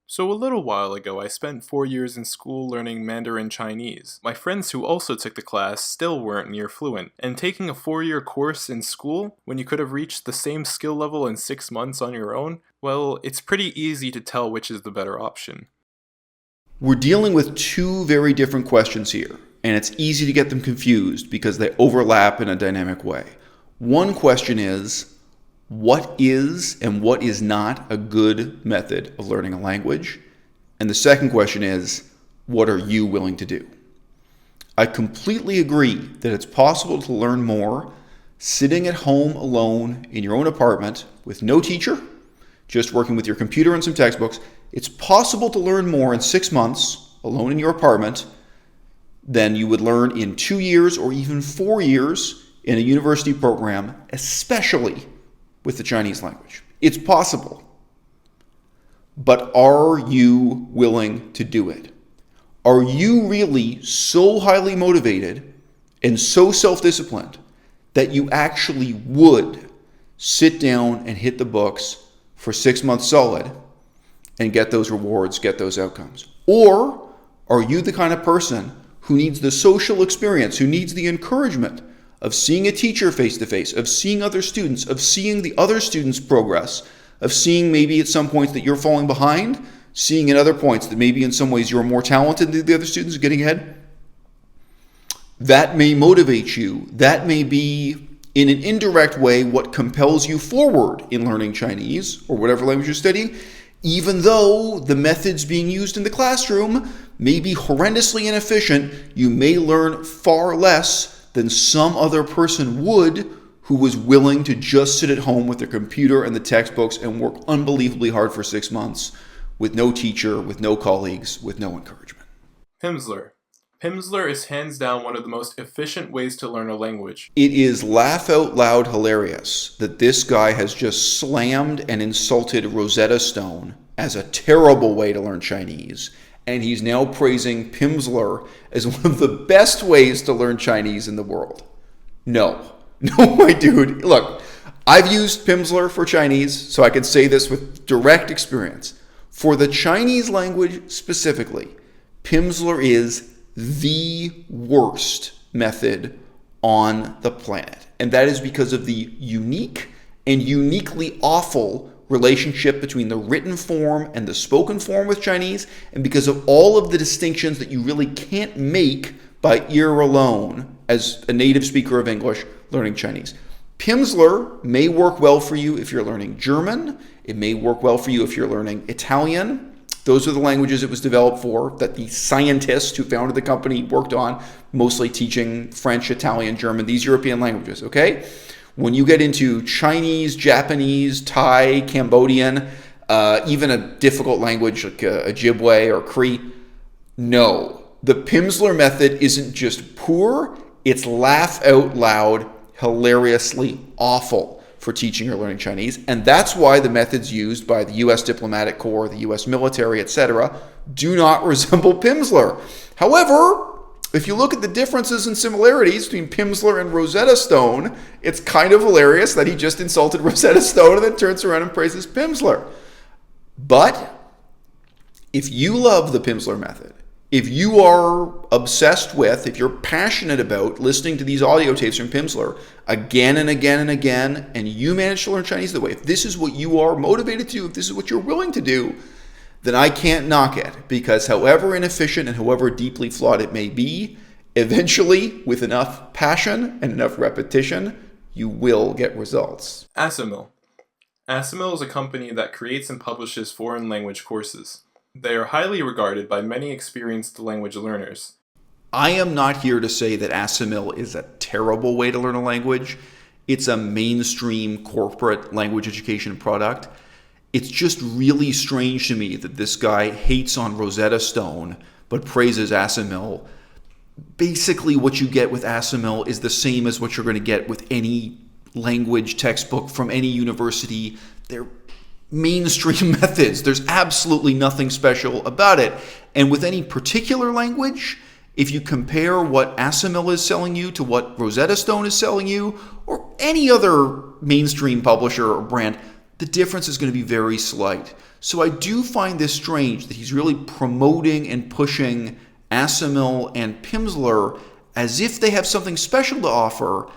So a little while ago, I spent 4 years in school learning Mandarin Chinese. My friends who also took the class still weren't near fluent, and taking a 4-year course in school, when you could have reached the same skill level in 6 months on your own, well, it's pretty easy to tell which is the better option. We're dealing with two very different questions here, and it's easy to get them confused because they overlap in a dynamic way. One question is, what is and what is not a good method of learning a language? And the second question is, what are you willing to do? I completely agree that it's possible to learn more sitting at home alone in your own apartment with no teacher, just working with your computer and some textbooks. It's possible to learn more in 6 months alone in your apartment than you would learn in 2 years or even 4 years in a university program, especially with the Chinese language. It's possible. But are you willing to do it? Are you really so highly motivated and so self-disciplined that you actually would sit down and hit the books for 6 months solid and get those rewards, get those outcomes? Or are you the kind of person who needs the social experience, who needs the encouragement of seeing a teacher face-to-face, of seeing other students, of seeing the other students' progress, of seeing maybe at some points that you're falling behind, seeing at other points that maybe in some ways you're more talented than the other students getting ahead? That may motivate you. That may be, in an indirect way, what compels you forward in learning Chinese or whatever language you're studying, even though the methods being used in the classroom may be horrendously inefficient. You may learn far less than some other person would who was willing to just sit at home with their computer and the textbooks and work unbelievably hard for 6 months with no teacher, with no colleagues, with no encouragement. Pimsleur. Pimsleur is hands down one of the most efficient ways to learn a language. It is laugh out loud hilarious that this guy has just slammed and insulted Rosetta Stone as a terrible way to learn Chinese. And he's now praising Pimsleur as one of the best ways to learn Chinese in the world. No, my dude. Look, I've used Pimsleur for Chinese, so I can say this with direct experience. For the Chinese language specifically, Pimsleur is the worst method on the planet. And that is because of the unique and uniquely awful relationship between the written form and the spoken form with Chinese, and because of all of the distinctions that you really can't make by ear alone as a native speaker of English learning Chinese. Pimsleur may work well for you if you're learning German. It may work well for you if you're learning Italian. Those are the languages it was developed for, that the scientists who founded the company worked on, mostly teaching French, Italian, German, these European languages, okay? When you get into Chinese, Japanese, Thai, Cambodian, even a difficult language like Ojibwe or Cree, no. The Pimsleur method isn't just poor, it's laugh out loud, hilariously awful for teaching or learning Chinese. And that's why the methods used by the US Diplomatic Corps, the US military, etc., do not resemble Pimsleur. However, if you look at the differences and similarities between Pimsleur and Rosetta Stone, it's kind of hilarious that he just insulted Rosetta Stone and then turns around and praises Pimsleur. But if you love the Pimsleur method, if you are obsessed with, if you're passionate about listening to these audio tapes from Pimsleur again and again and again, and you manage to learn Chinese the way, if this is what you are motivated to do, if this is what you're willing to do, then I can't knock it, because however inefficient and however deeply flawed it may be, eventually, with enough passion and enough repetition, you will get results. à-bas-le-ciel. à-bas-le-ciel is a company that creates and publishes foreign language courses. They are highly regarded by many experienced language learners. I am not here to say that à-bas-le-ciel is a terrible way to learn a language. It's a mainstream corporate language education product. It's just really strange to me that this guy hates on Rosetta Stone but praises à-bas-le-ciel. Basically, what you get with à-bas-le-ciel is the same as what you're going to get with any language textbook from any university. They're mainstream methods. There's absolutely nothing special about it. And with any particular language, if you compare what à-bas-le-ciel is selling you to what Rosetta Stone is selling you, or any other mainstream publisher or brand, the difference is going to be very slight. So I do find this strange that he's really promoting and pushing à-bas-le-ciel and Pimsleur as if they have something special to offer.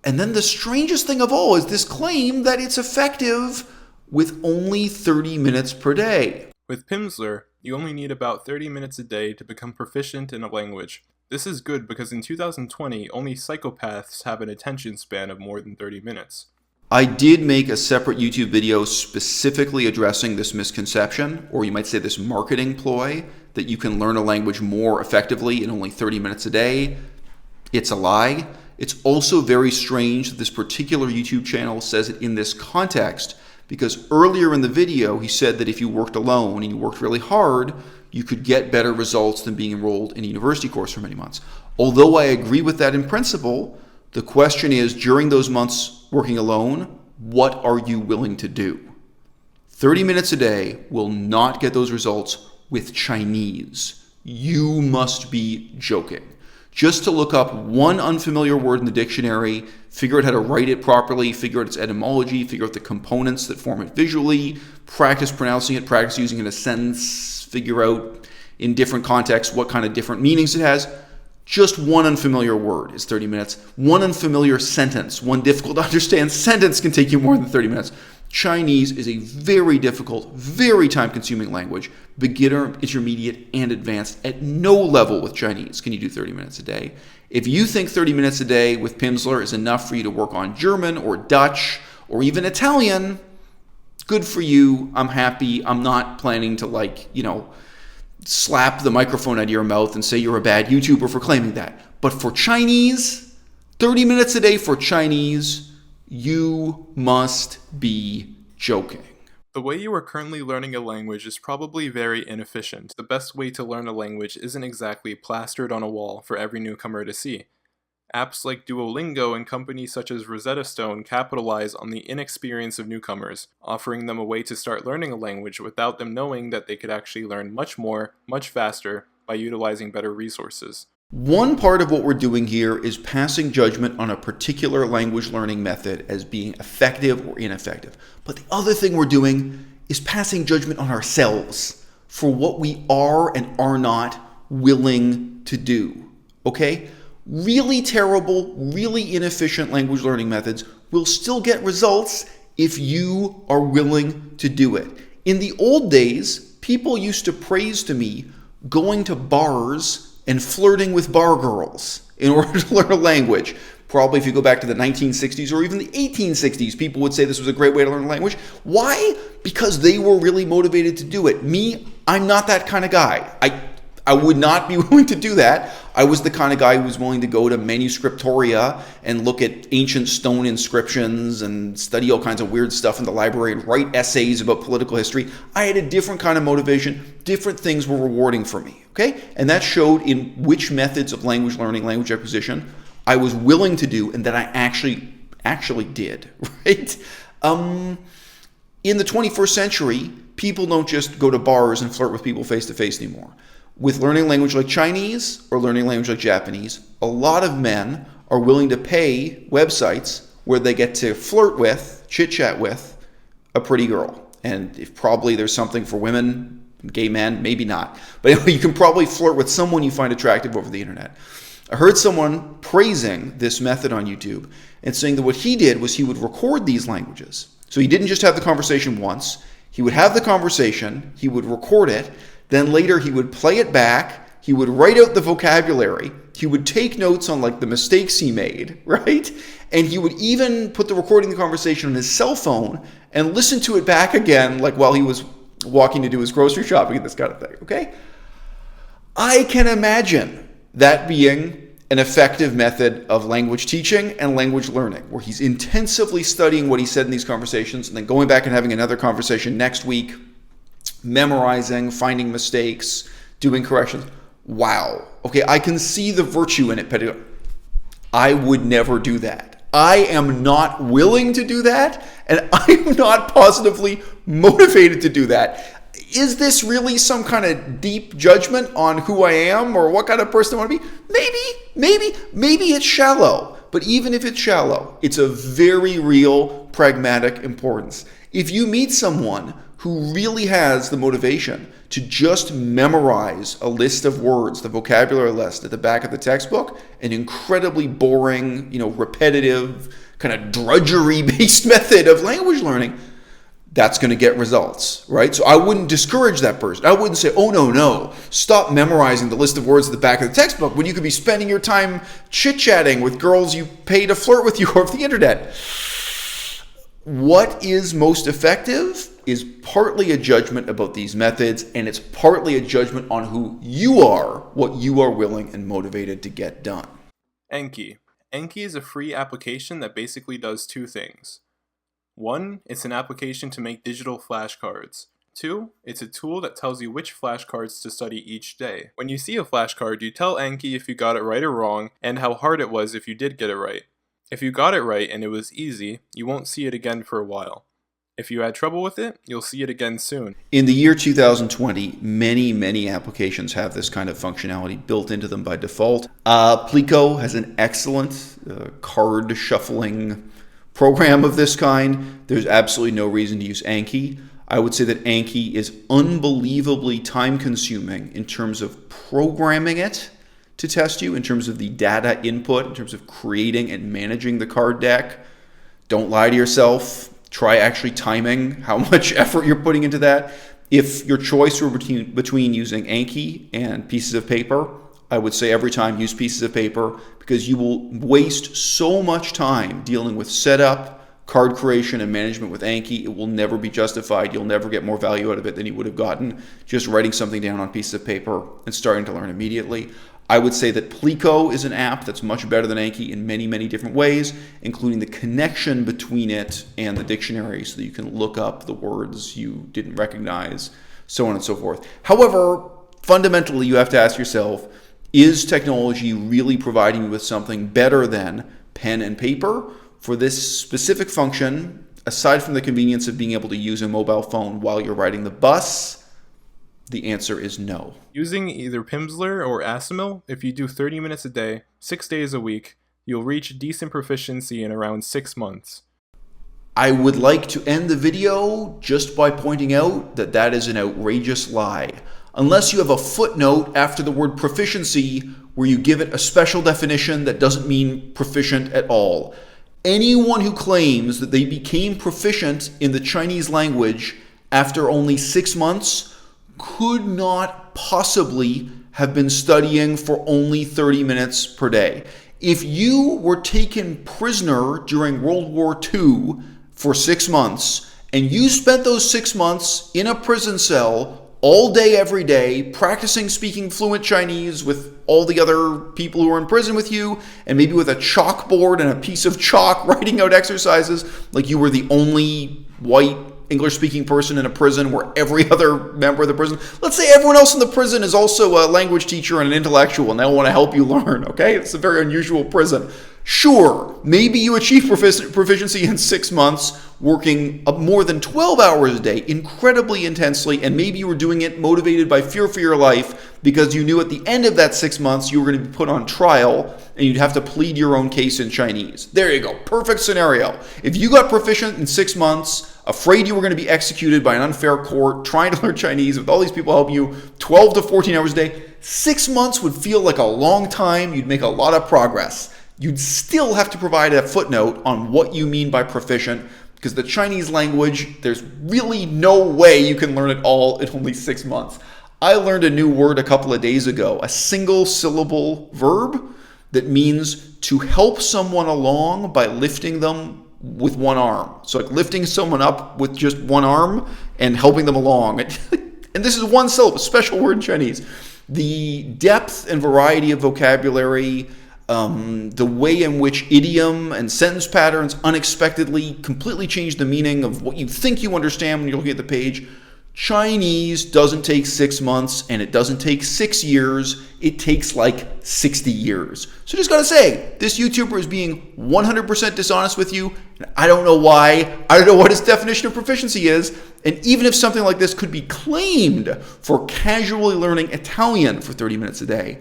And then the strangest thing of all is this claim that it's effective with only 30 minutes per day. With Pimsleur, you only need about 30 minutes a day to become proficient in a language. This is good because in 2020, only psychopaths have an attention span of more than 30 minutes. I did make a separate YouTube video specifically addressing this misconception, or you might say this marketing ploy, that you can learn a language more effectively in only 30 minutes a day. It's a lie. It's also very strange that this particular YouTube channel says it in this context, because earlier in the video he said that if you worked alone and you worked really hard, you could get better results than being enrolled in a university course for many months. Although I agree with that in principle, the question is, during those months working alone, what are you willing to do? 30 minutes a day will not get those results with Chinese. You must be joking. Just to look up one unfamiliar word in the dictionary, figure out how to write it properly, figure out its etymology, figure out the components that form it visually, practice pronouncing it, practice using it in a sentence, figure out in different contexts what kind of different meanings it has. Just one unfamiliar word is 30 minutes. One unfamiliar sentence, one difficult to understand sentence can take you more than 30 minutes. Chinese is a very difficult, very time-consuming language. Beginner, intermediate, and advanced. At no level with Chinese can you do 30 minutes a day. If you think 30 minutes a day with Pimsleur is enough for you to work on German or Dutch or even Italian, good for you. I'm happy. I'm not planning to slap the microphone out of your mouth and say you're a bad YouTuber for claiming that. But for Chinese, 30 minutes a day for Chinese, you must be joking. The way you are currently learning a language is probably very inefficient. The best way to learn a language isn't exactly plastered on a wall for every newcomer to see. Apps like Duolingo and companies such as Rosetta Stone capitalize on the inexperience of newcomers, offering them a way to start learning a language without them knowing that they could actually learn much more, much faster, by utilizing better resources. One part of what we're doing here is passing judgment on a particular language learning method as being effective or ineffective. But the other thing we're doing is passing judgment on ourselves for what we are and are not willing to do. Okay? Really terrible, really inefficient language learning methods will still get results if you are willing to do it. In the old days, people used to praise to me going to bars and flirting with bar girls in order to learn a language. Probably if you go back to the 1960s or even the 1860s, people would say this was a great way to learn a language. Why? Because they were really motivated to do it. Me, I'm not that kind of guy. I would not be willing to do that. I was the kind of guy who was willing to go to manuscriptoria and look at ancient stone inscriptions and study all kinds of weird stuff in the library and write essays about political history. I had a different kind of motivation. Different things were rewarding for me, okay? And that showed in which methods of language learning, language acquisition, I was willing to do and that I actually did, right? In the 21st century, people don't just go to bars and flirt with people face-to-face anymore. With learning language like Chinese or learning language like Japanese, a lot of men are willing to pay websites where they get to flirt with, chit-chat with, a pretty girl. And if probably there's something for women, gay men, maybe not. But anyway, you can probably flirt with someone you find attractive over the internet. I heard someone praising this method on YouTube and saying that what he did was he would record these languages. So he didn't just have the conversation once. He would have the conversation, he would record it, then later he would play it back, he would write out the vocabulary, he would take notes on the mistakes he made, right? And he would even put the recording of the conversation on his cell phone and listen to it back again while he was walking to do his grocery shopping and this kind of thing, okay? I can imagine that being an effective method of language teaching and language learning, where he's intensively studying what he said in these conversations and then going back and having another conversation next week, memorizing, finding mistakes, doing corrections. Wow. Okay, I can see the virtue in it, but I would never do that. I am not willing to do that, and I'm not positively motivated to do that. Is this really some kind of deep judgment on who I am or what kind of person I want to be? Maybe it's shallow. But even if it's shallow, it's a very real pragmatic importance. If you meet someone who really has the motivation to just memorize a list of words, the vocabulary list at the back of the textbook, an incredibly boring, repetitive, kind of drudgery-based method of language learning, that's going to get results, right? So I wouldn't discourage that person. I wouldn't say, oh, no, stop memorizing the list of words at the back of the textbook when you could be spending your time chit-chatting with girls you pay to flirt with you over the internet. What is most effective is partly a judgment about these methods, and it's partly a judgment on who you are, what you are willing and motivated to get done. Anki. Anki is a free application that basically does two things. 1, it's an application to make digital flashcards. 2, it's a tool that tells you which flashcards to study each day. When you see a flashcard, you tell Anki if you got it right or wrong, and how hard it was if you did get it right. If you got it right and it was easy, you won't see it again for a while. If you had trouble with it, you'll see it again soon. In the year 2020, many applications have this kind of functionality built into them by default. Plinko has an excellent card shuffling program of this kind. There's absolutely no reason to use Anki. I would say that Anki is unbelievably time-consuming in terms of programming it to test you, in terms of the data input, in terms of creating and managing the card deck. Don't lie to yourself. Try actually timing how much effort you're putting into that. If your choice were between using Anki and pieces of paper, I would say every time use pieces of paper, because you will waste so much time dealing with setup, card creation, and management with Anki. It will never be justified. You'll never get more value out of it than you would have gotten just writing something down on pieces of paper and starting to learn immediately. I would say that Plinko is an app that's much better than Anki in many different ways, including the connection between it and the dictionary so that you can look up the words you didn't recognize, so on and so forth. However, fundamentally, you have to ask yourself, is technology really providing you with something better than pen and paper for this specific function, aside from the convenience of being able to use a mobile phone while you're riding the bus? The answer is no. Using either Pimsleur or à-bas-le-ciel, if you do 30 minutes a day, 6 days a week, you'll reach decent proficiency in around 6 months. I would like to end the video just by pointing out that that is an outrageous lie. Unless you have a footnote after the word proficiency where you give it a special definition that doesn't mean proficient at all. Anyone who claims that they became proficient in the Chinese language after only 6 months could not possibly have been studying for only 30 minutes per day. If you were taken prisoner during World War II for 6 months, and you spent those 6 months in a prison cell all day, every day, practicing speaking fluent Chinese with all the other people who are in prison with you, and maybe with a chalkboard and a piece of chalk writing out exercises, like you were the only white English-speaking person in a prison where every other member of the prison, let's say everyone else in the prison is also a language teacher and an intellectual, and they want to help you learn, okay? It's a very unusual prison. Sure, maybe you achieve proficiency in 6 months, working more than 12 hours a day, incredibly intensely, and maybe you were doing it motivated by fear for your life because you knew at the end of that 6 months you were going to be put on trial and you'd have to plead your own case in Chinese. There you go, perfect scenario. If you got proficient in 6 months, afraid you were going to be executed by an unfair court, trying to learn Chinese with all these people helping you 12 to 14 hours a day, 6 months would feel like a long time. You'd make a lot of progress. You'd still have to provide a footnote on what you mean by proficient, because the Chinese language, there's really no way you can learn it all in only 6 months. I learned a new word a couple of days ago, a single syllable verb that means to help someone along by lifting them with one arm. So like lifting someone up with just one arm and helping them along. And this is one syllable, a special word in Chinese. The depth and variety of vocabulary, the way in which idiom and sentence patterns unexpectedly completely change the meaning of what you think you understand when you're looking at the page. Chinese doesn't take 6 months, and it doesn't take 6 years. It takes like 60 years. So just gotta say, this YouTuber is being 100% dishonest with you, and I don't know why. I don't know what his definition of proficiency is, and even if something like this could be claimed for casually learning Italian for 30 minutes a day,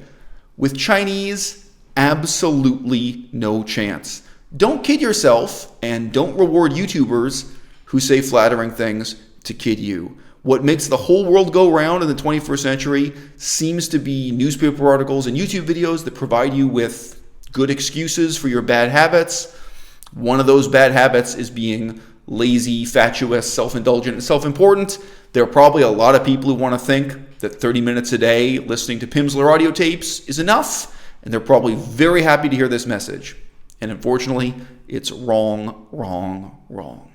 with Chinese, Absolutely no chance. Don't kid yourself, and don't reward YouTubers who say flattering things to kid you. What makes the whole world go round in the 21st century seems to be newspaper articles and YouTube videos that provide you with good excuses for your bad habits. One of those bad habits is being lazy, fatuous, self-indulgent, and self-important. There are probably a lot of people who want to think that 30 minutes a day listening to Pimsleur audio tapes is enough, and they're probably very happy to hear this message. And unfortunately, it's wrong, wrong, wrong.